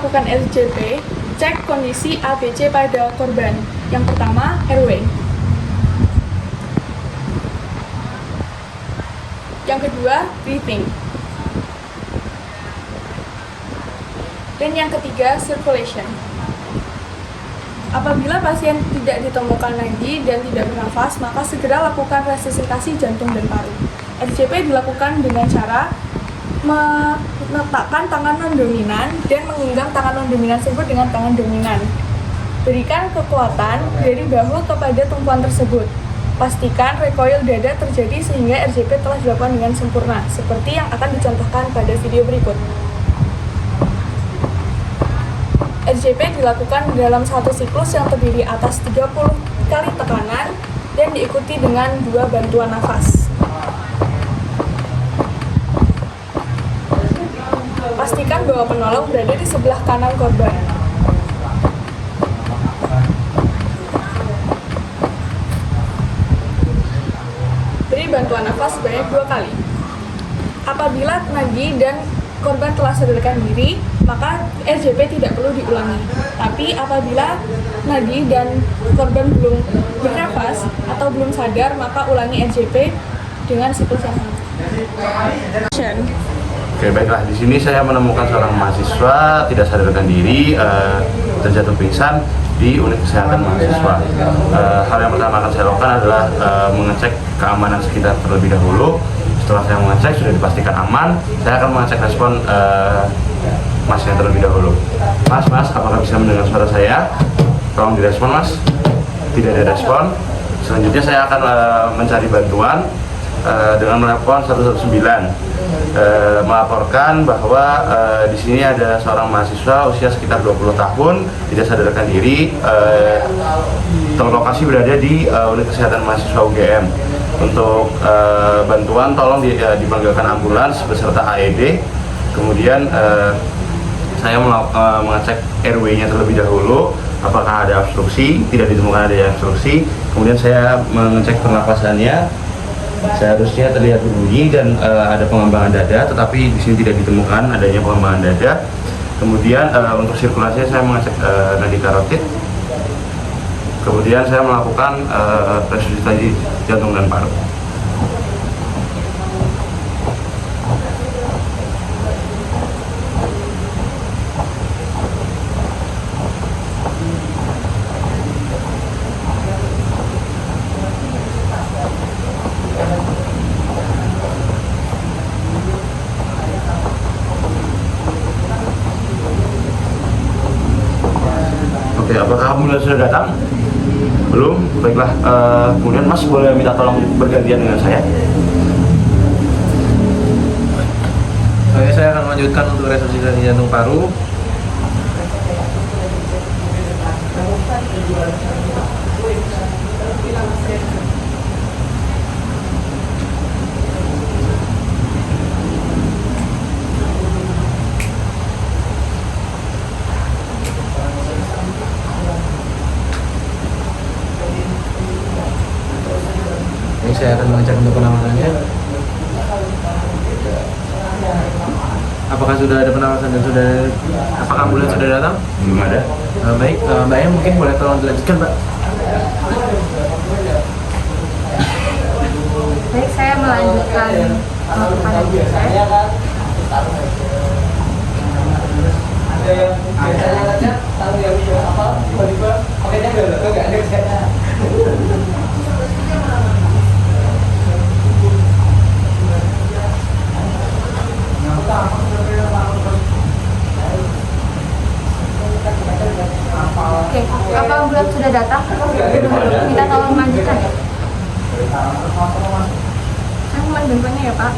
melakukan RJP, cek kondisi ABC pada korban. Yang pertama, RW. Yang kedua, breathing. Dan yang ketiga, circulation. Apabila pasien tidak ditemukan lagi dan tidak bernafas, maka segera lakukan resusitasi jantung dan paru. RJP dilakukan dengan cara meletakkan tangan non-dominan dan menggenggam tangan non-dominan tersebut dengan tangan dominan. Berikan kekuatan dari bahu kepada tumpuan tersebut. Pastikan recoil dada terjadi sehingga RJP telah dilakukan dengan sempurna, seperti yang akan dicontohkan pada video berikut. RJP dilakukan dalam satu siklus yang terdiri atas 30 kali tekanan dan diikuti dengan 2 bantuan nafas. Pastikan bahwa penolong berada di sebelah kanan korban. Beri bantuan nafas sebanyak 2 kali. Apabila nadi dan korban telah sadarkan diri, maka RJP tidak perlu diulangi. Tapi apabila nadi dan korban belum bernafas atau belum sadar, maka ulangi RJP dengan siklus yang sama. Oke, baiklah. Di sini saya menemukan seorang mahasiswa tidak sadarkan diri, terjatuh pingsan di unit kesehatan mahasiswa. Hal yang pertama akan saya lakukan adalah mengecek keamanan sekitar terlebih dahulu. Setelah saya mengecek, sudah dipastikan aman, saya akan mengecek respon masnya terlebih dahulu. Mas, apakah bisa mendengar suara saya? Tolong direspon, Mas. Tidak ada respon. Selanjutnya saya akan mencari bantuan dengan menelpon 119, melaporkan bahwa di sini ada seorang mahasiswa usia sekitar 20 tahun, tidak sadarkan diri, terlokasi berada di unit kesehatan mahasiswa UGM. Untuk bantuan tolong dipanggilkan ambulans beserta AED. Kemudian saya mengecek RW-nya terlebih dahulu, apakah ada obstruksi. Tidak ditemukan ada obstruksi. Kemudian saya mengecek pernapasannya, seharusnya terlihat berbunyi dan ada pengembangan dada, tetapi di sini tidak ditemukan adanya pengembangan dada. Kemudian untuk sirkulasi saya mengecek nadi karotid. Kemudian saya melakukan resusitasi jantung dan paru. Oke, apakah ambulans sudah datang? Belum? Baiklah, kemudian Mas boleh minta tolong bergantian dengan saya? Oke, saya akan melanjutkan untuk resusitasi jantung paru. Ini saya akan mengecek untuk pernapasannya. Apakah sudah ada pernapasan dan apakah ambulans sudah datang? Belum ada. Baik, Mbaknya mungkin boleh tolong dilanjutkan, Mbak. Baik, saya melanjutkan pada diri saya. Oke, apa ambulans sudah datang? Minta tolong melanjutkan ya. Saya mohon bantuannya ya, Pak.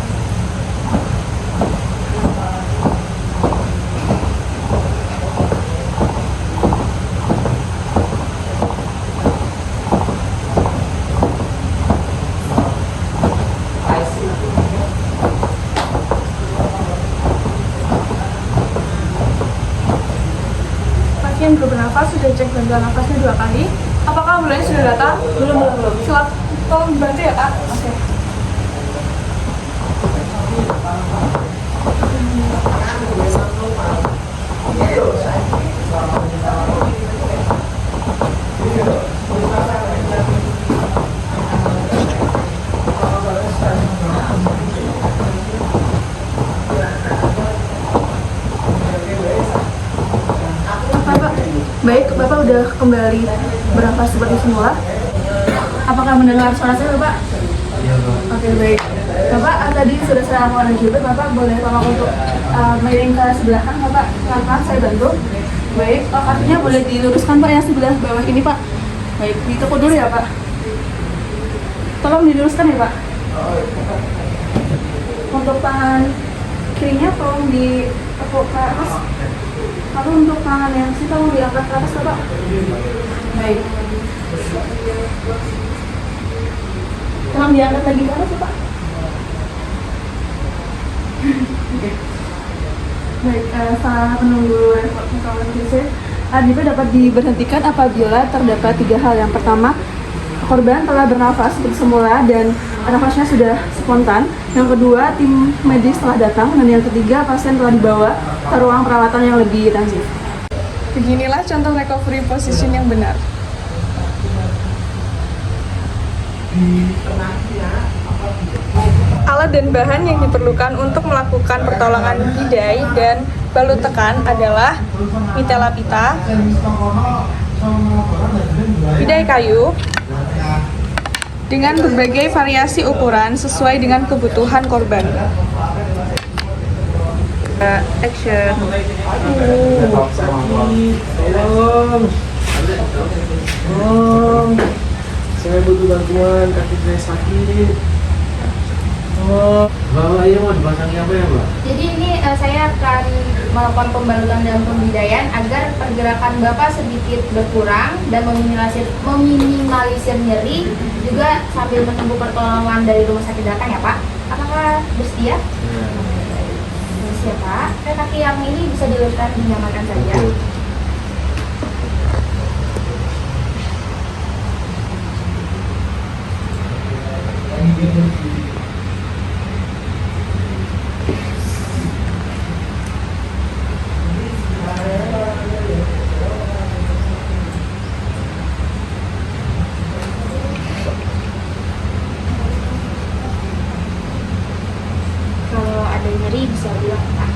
Pasien belum bernafas, sudah cek bantuan nafasnya 2 kali. Apakah ambulans sudah datang? Belum. Silakan tolong dibantu ya, Kak. Oke. kembali bernafas seperti semula. Apakah mendengar suara saya, Bapak? Iya, Pak. Oke, baik. Bapak, tadi sudah saya lakukan juga. Bapak boleh tolong untuk miring ke sebelah kan, Bapak? Silakan, saya bantu. Baik, kakinya boleh diluruskan, Pak, yang sebelah bawah ini, Pak. Baik, ditekuk dulu ya, Pak. Tolong diluruskan ya, Pak. Untuk tangan kirinya tolong ditekuk ke atas. Lalu untuk tangan yang sini tolong diangkat ke atas, Bapak. Baik. Tolong diangkat lagi ke atas, Pak. Oke. Baik, setelah menunggu informasi ADP dapat diberhentikan apabila terdapat 3 hal. Yang pertama, korban telah bernafas seperti semula dan nafasnya sudah spontan. Yang kedua, tim medis telah datang. Dan yang ketiga, pasien telah dibawa ke ruang perawatan yang lebih intensif. Beginilah contoh recovery position yang benar. Alat dan bahan yang diperlukan untuk melakukan pertolongan bidai dan balut tekan adalah mitela pita, bidai kayu, dengan berbagai variasi ukuran sesuai dengan kebutuhan korban. Action. Tolong. Saya butuh bantuan, kaki saya sakit. Bapak ini mau dipasangi apa ya, Mbak? Jadi ini saya akan melakukan pembalutan dan pembidaian agar pergerakan Bapak sedikit berkurang dan meminimalisir nyeri, juga sambil menunggu pertolongan dari rumah sakit datang ya, Pak. Apakah bersedia? Bersedia, Pak. Kaki yang ini bisa diluruskan, dinyamankan saja. Kalau ada nyeri bisa bilang, Pak.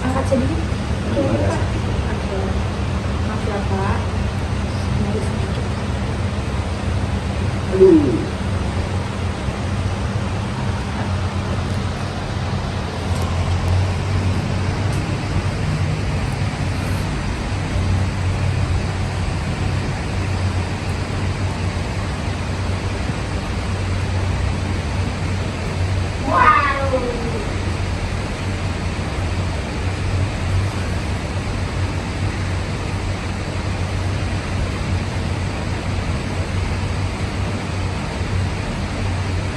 Angkat sedikit. Oke, Pak. Oke. Maaf ya, Pak. Nyeri sedikit.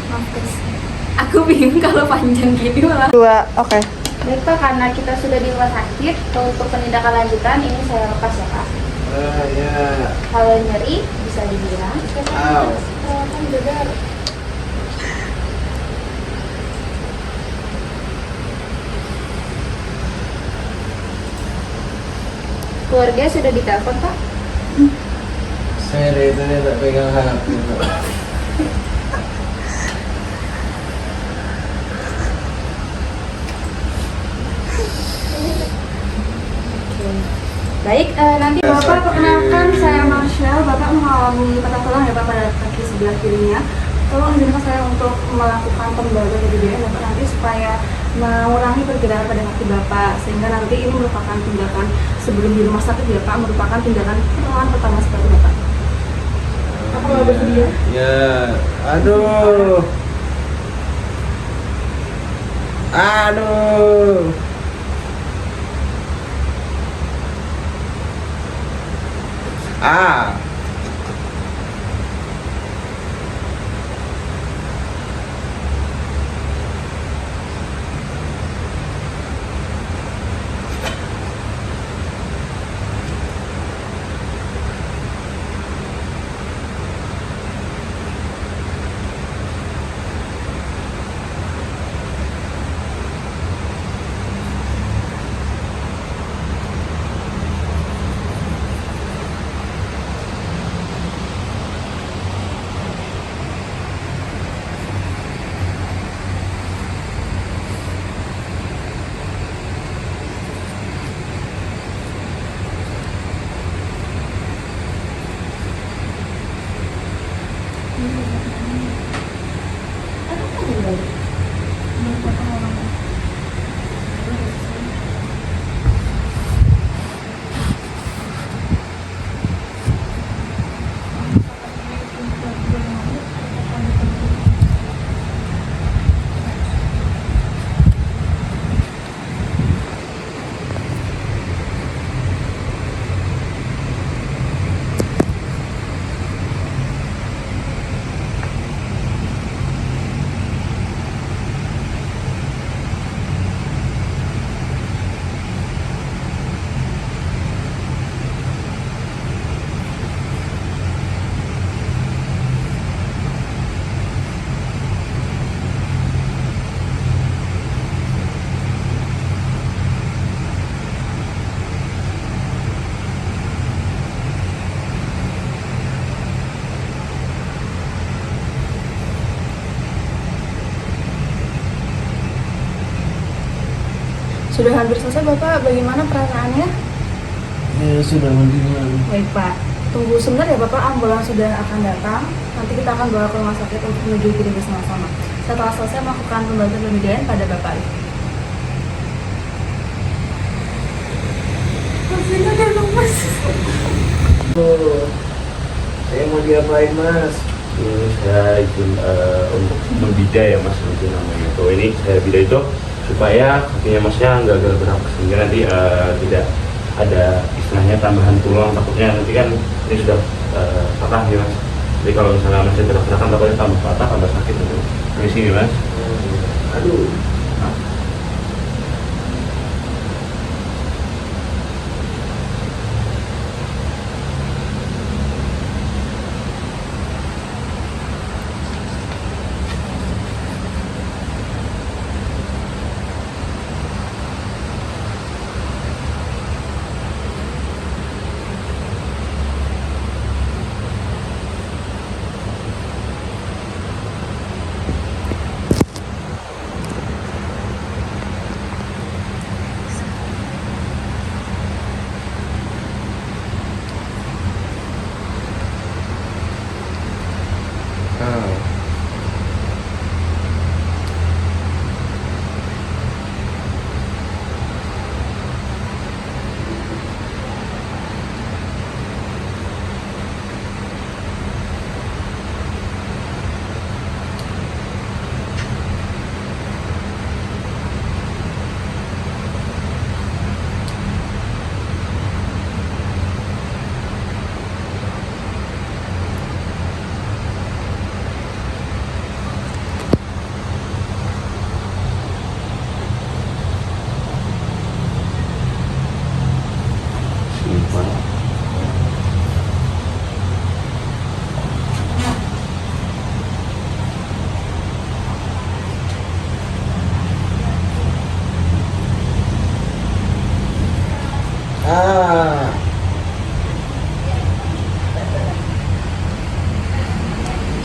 Maaf, guys. Aku bingung kalau panjang gini malah. 2, oke. Baik, Pak, karena kita sudah di rumah sakit, untuk penindakan lanjutan ini saya lepas ya, Pak. Ya. Kalau nyeri bisa dibilang. Au. Kan benar. Keluarga sudah ditelepon, Pak? Saya dari tadi tak pegang HP, Pak. Baik, nanti Bapak, perkenalkan saya Marshall. Bapak mengalami patah tulang ya, Pak, pada kaki sebelah kirinya. Tolong izinkan saya untuk melakukan pembaruan kebudayaan Bapak nanti supaya mengurangi pergerakan pada kaki Bapak, sehingga nanti ini merupakan tindakan sebelum di rumah sakit ya Pak, merupakan tindakan pertolongan pertama seperti Bapak. Apa nggak bersedia? Ya, aduh. Aduh. Ah. Sudah hampir selesai Bapak, bagaimana perasaannya? Ya sudah mendingan. Baik Pak, tunggu sebentar ya Bapak, ambulans sudah akan datang. Nanti kita akan bawa ke rumah sakit untuk menuju klinik bersama-sama. Setelah selesai melakukan pembantuan pembiayaan pada Bapak. Masih ada lemas. Saya mau diapain Mas? Ini saya izin untuk membidah ya Mas, itu namanya. Tuh ini saya bidah itu supaya kakinya Masnya nggak gerak, sehingga nanti tidak ada istilahnya tambahan tulang, takutnya nanti kan ini sudah patah ya Mas. Jadi kalau misalnya Masnya gerak-gerakan takutnya tambah patah, tambah sakit gitu. Di sini Mas. Aduh.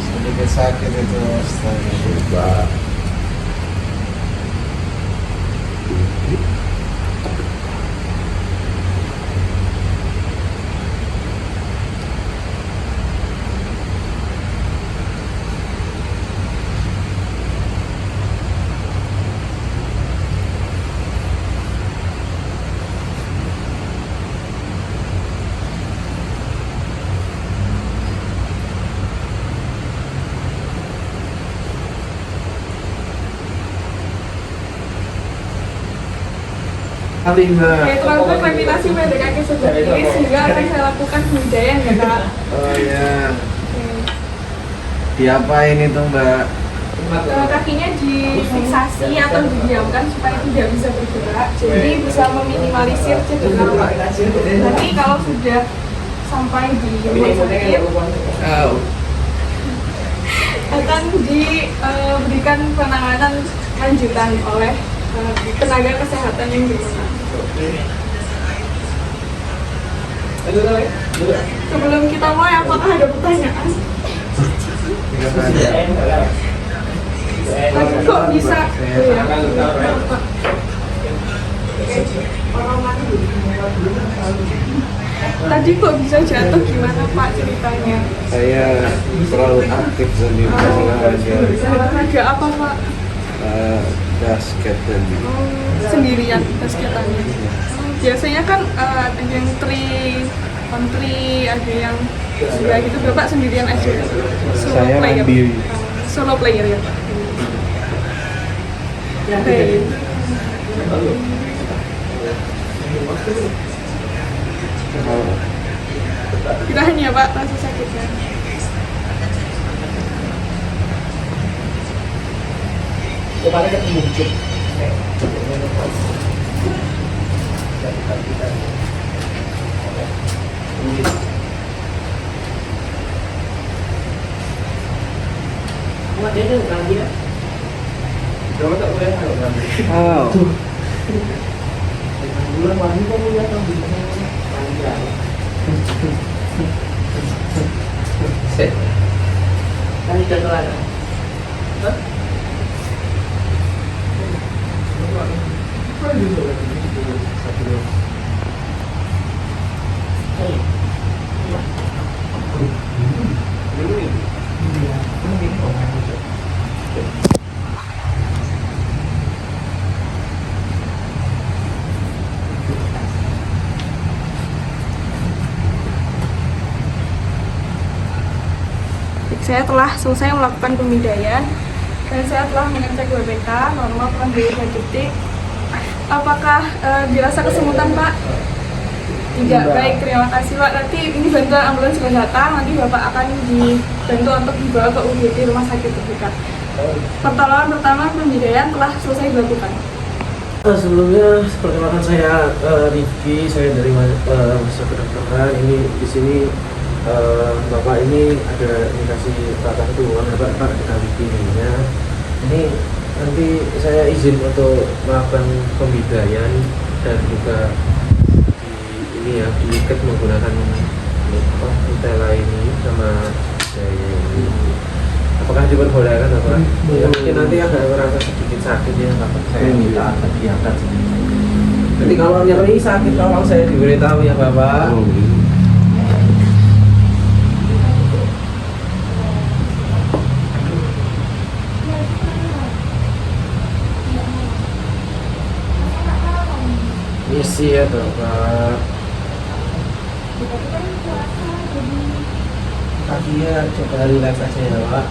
Sedikit sakit itu astaga. Yaitu melakukan klarifikasi pada kaki sebelah kiri sehingga akan saya lakukan pembidayan ya kak. Oh ya. Oke. Diapain itu Mbak? Kakinya difiksasi atau didiamkan supaya tidak bisa bergerak, jadi bisa meminimalisir cedera Pak. Nanti kalau sudah sampai di rumah sakit Oh. akan diberikan penanganan lanjutan oleh tenaga kesehatan yang berwenang. Sebelum kita mulai, apakah ada pertanyaan? Kok bisa? Tadi kok bisa jatuh, gimana Pak ceritanya? Saya terlalu aktif sendiri olahraga Olahraga apa Pak? basket dan Sendirian basketannya. Biasanya kan ada yang on three, ada yang sudah gitu. Bapak sendirian aja? Saya mandiri. Solo player ya Pak? Baik. Ditahan ya Pak, rasa sakitnya. Oh. Saya telah selesai melakukan pemindaian dan saya telah mengecek WBK normal kurang dari 2 detik. Apakah dirasa kesemutan Pak? Tidak. Baik, terima kasih Pak. Nanti ini bantuan ambulans sudah datang, nanti Bapak akan dibantu untuk dibawa ke UGD Rumah Sakit terdekat. Pertolongan pertama pemindaian telah selesai dilakukan. Sebelumnya perkenalkan saya Rifki, saya dari Mahasiswa Kedokteran. Ini di sini Bapak ini ada dikasih tata keturunan Bapak dengan Rifki-nya. Ini nanti saya izin untuk melakukan pembidaian dan juga ini ya diikat menggunakan tela ini sama saya ini. Apakah diperbolehkan Bapak? Ya, mungkin nanti agak merasa sedikit sakit ya Bapak. Saya minta agak diangkat sedikit. Jadi kalau nyeri sakit tolong saya diberitahu ya Bapak. Isi ya Bapak. Kakinya coba relax aja ya Pak.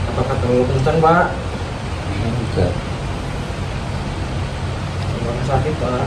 Apakah terlalu kencang Pak? Enggak. Apakah sakit Pak?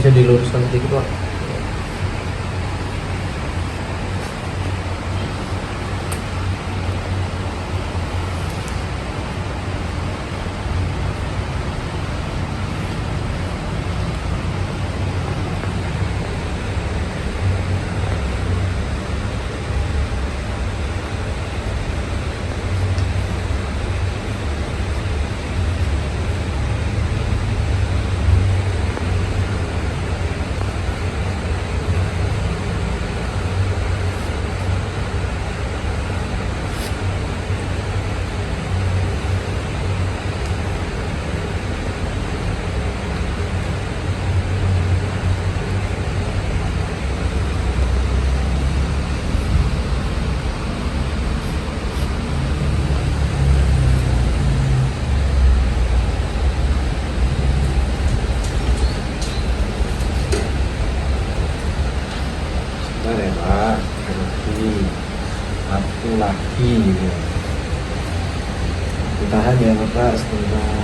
Bisa diluruskan sedikit Pak? Sebentar ya Pak, satu lagi gitu. Ditahan ya Bapak sebentar.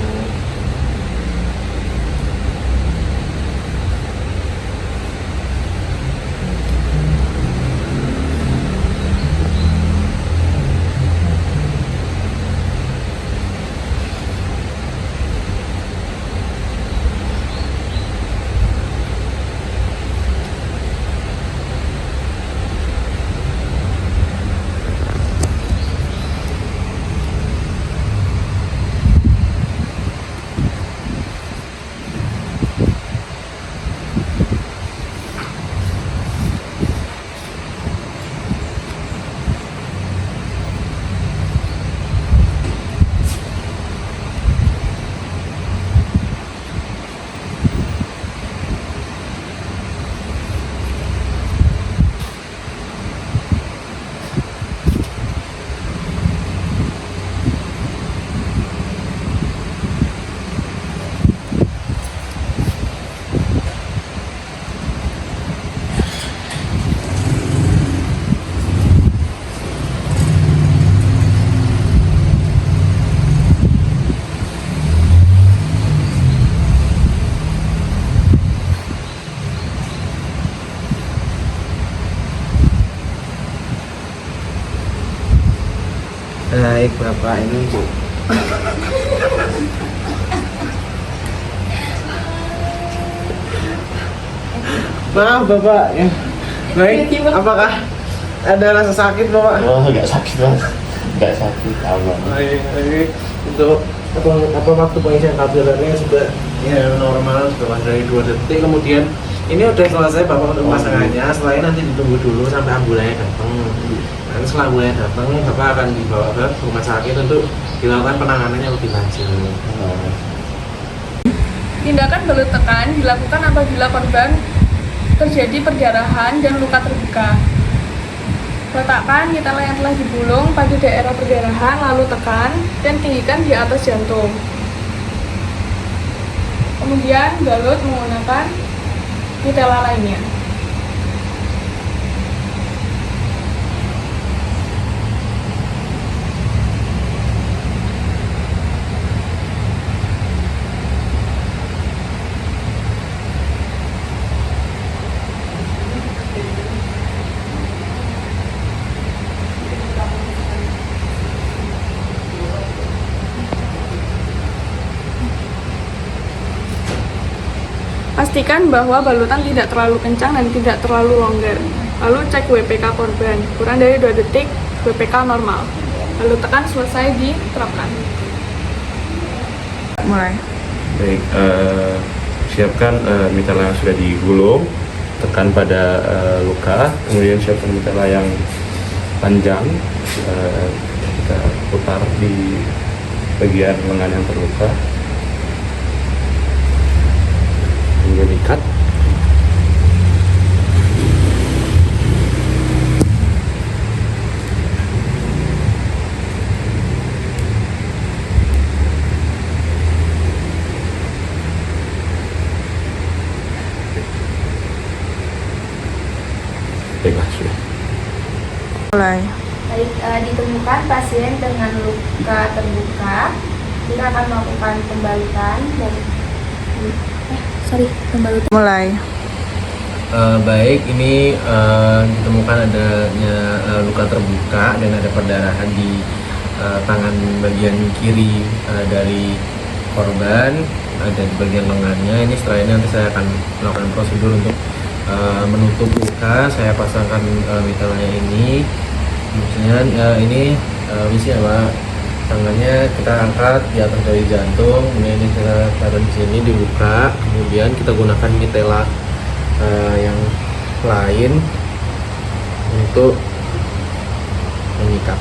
Baik Bapak, ini Bu. Maaf Bapak ya. Baik, apakah ada rasa sakit Bapak? Oh, nggak sakit mas, nggak sakit aman. Baik. Untuk apa waktu pengisian kapilernya sudah ya normal, sudah dari 2 detik. Kemudian ini udah selesai Bapak untuk pemasangannya. Setelah ini nanti ditunggu dulu sampai ambulannya datang. Nanti setelah ambulannya datang, Bapak akan dibawa ke rumah sakit untuk dilakukan penanganannya lebih lanjut. Tindakan balut tekan dilakukan apabila korban terjadi perdarahan dan luka terbuka. Letakkan mitela yang telah digulung pada daerah perdarahan, lalu tekan dan tinggikan di atas jantung. Kemudian balut menggunakan mitela lainnya. Pastikan bahwa balutan tidak terlalu kencang dan tidak terlalu longgar. Lalu cek WPK korban, kurang dari 2 detik, WPK normal. Lalu tekan selesai diterapkan. Mulai. Baik, siapkan mitela yang sudah digulung, tekan pada luka, kemudian siapkan mitela yang panjang, kita putar di bagian lengan yang terluka, kemudian ikat. Baiklah, sudah. Mulai. Baik, ditemukan pasien dengan luka terbuka, kita akan melakukan pembalutan dan Mulai. Baik, ini ditemukan adanya luka terbuka dan ada perdarahan di tangan bagian kiri dari korban, ada di bagian lengannya. Ini setelah ini nanti saya akan melakukan prosedur untuk menutup luka. Saya pasangkan mitalnya ini. Kemudian ini misi apa? Tangannya kita angkat di atas dari jantung, kemudian ini kita taruh di sini dibuka, kemudian kita gunakan mitela yang lain untuk mengikat.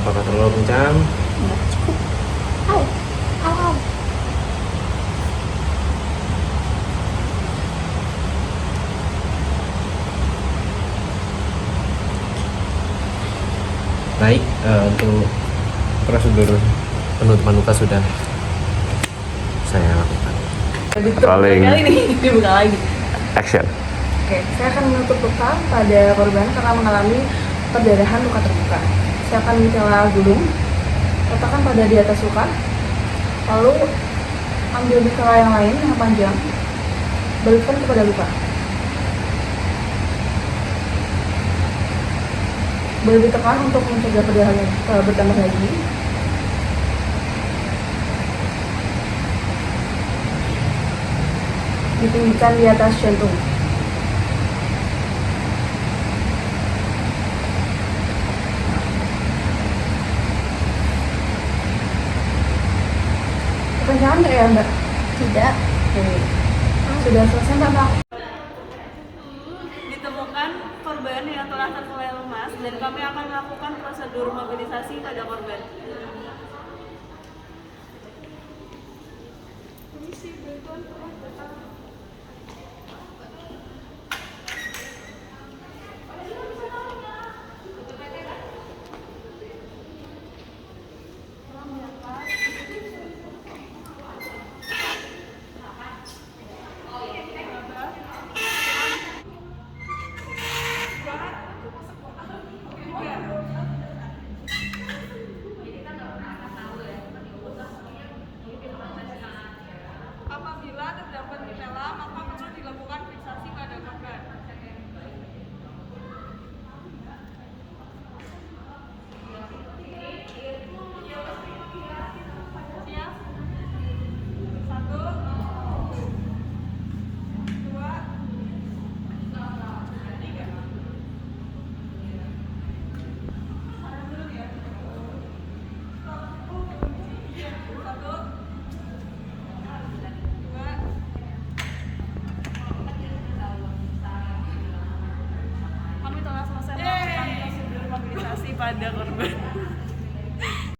Apakah terlalu kencang? Au, au, au. Baik, untuk prosedur penutupan luka sudah saya lakukan. Paling Kali ini dibuka lagi. action. Oke, saya akan menutup luka pada korban karena mengalami perdarahan luka terbuka. Saya akan mitela gulung, letakkan pada di atas luka, lalu ambil mitela yang lain yang panjang, balikan kepada luka. Boleh ditekan untuk mencegah perdarahan bertambah lagi. Ditinggikan di atas jantung. Kekencangan nggak ya Mbak? Tidak. Oke. Sudah selesai Mbak? Ditemukan korban yang telah terkulai lemas dan kami akan melakukan prosedur mobilisasi pada korban. Permisi, bantuan tolong datang.